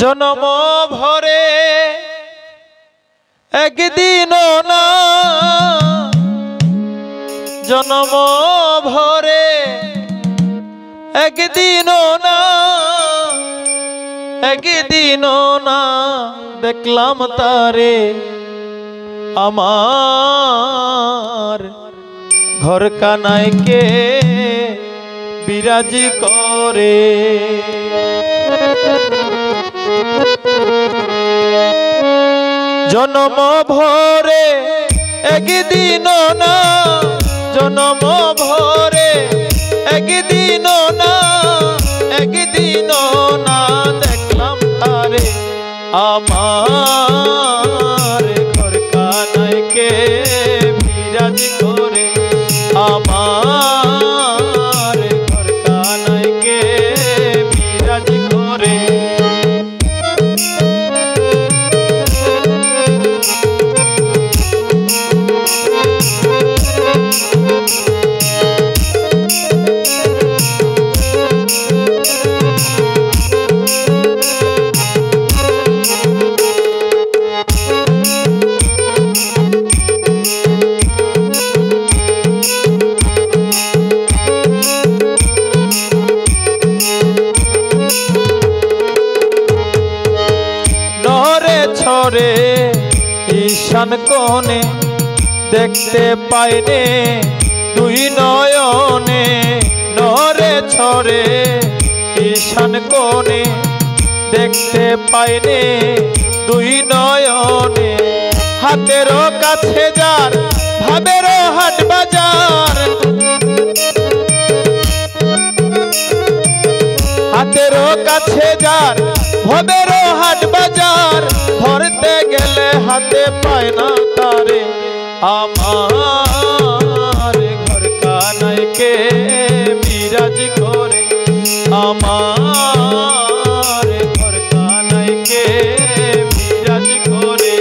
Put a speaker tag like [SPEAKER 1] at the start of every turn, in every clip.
[SPEAKER 1] জনম ভরে একদিনও না, জনম ভরে একদিনও না, একদিনও না দেখলাম তারে আমার ঘর কানাইকে বিরাজি করে। জনম ভরে একদিনও না, জনম ভরে একদিনও না, একদিনও না দেখলাম তারে আমার ঘর কানাইকে বিরাজি করে। আমার ঘর কানাইকে বিরাজি করে। ছরে ঈশান কোণে দেখতে পাইনে দুই নয়নে, নরে ছরে ঈশান কোণে দেখতে পাইনে দুই নয়নে। হাতেরও কাছে যার ভাবেরও হাট বাজার, হাতেরও কাছে যার ভবেরও হাট বাজার, ধরতে গেলে হাতে পায় না তারে আমার ঘর কানাইকে বিরাজি করে। আমার ঘর কানাইকে বিরাজি করে।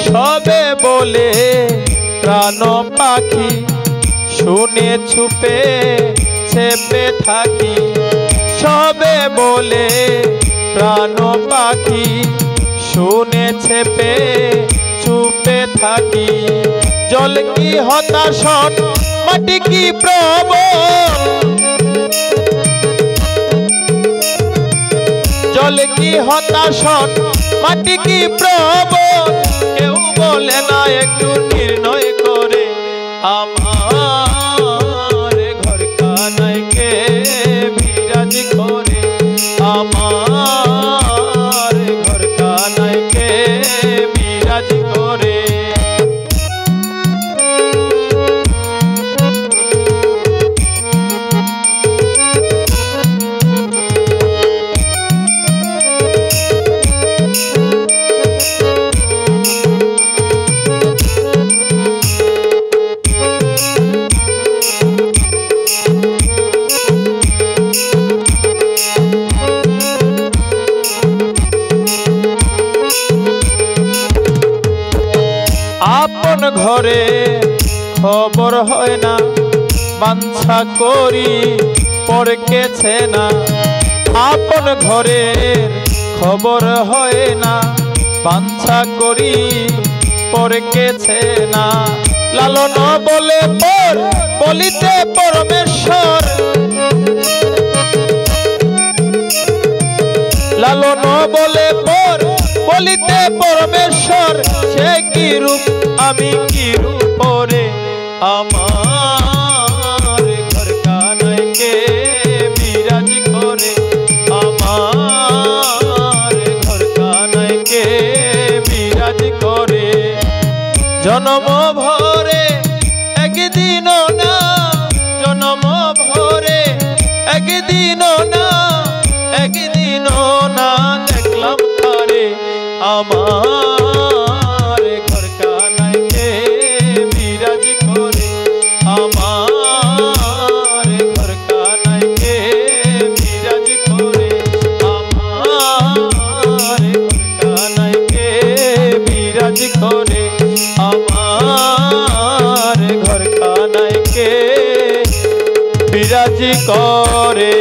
[SPEAKER 1] সবে বলে প্রাণ পাখি শুনে ছুপে ছেপে থাকি, সবে বলে প্রাণ পাখি শুনে ছেপে ছুপে থাকি। জল কি হতাশন মাটি কি প্রবল, জল কি হতাশন মাটি কি প্রবল, কেউ বলে না একটু নির্ণয় করে আমার ঘর কানাইকে বিরাজি করে। আমার ঘর কানাইকে বিরাজি করে। আপন ঘরে খবর হয় না, বাঞ্ছা করি পরকেছে না। আপন ঘরের খবর হয় না, বাঞ্ছা করি পরকেছে না। লালন বলে পর বলিতে পরমেশ্বর, লালন বলে পর বলিতে পরমেশ্বর, সে কি রূপ আমি কি রূপ পরে আমার ঘর কানাইকে বিরাজি করে। আমার ঘর কানাইকে বিরাজি করে। জনম ভরে একদিনও না, জনম ভরে একদিনও না, একদিনও না দেখলাম বিরাজ করে আমার ঘর কানাইকে বিরাজ করে আমার ঘর কানাইকে বিরাজ করে আমার ঘর কানাইকে বিরাজ করে।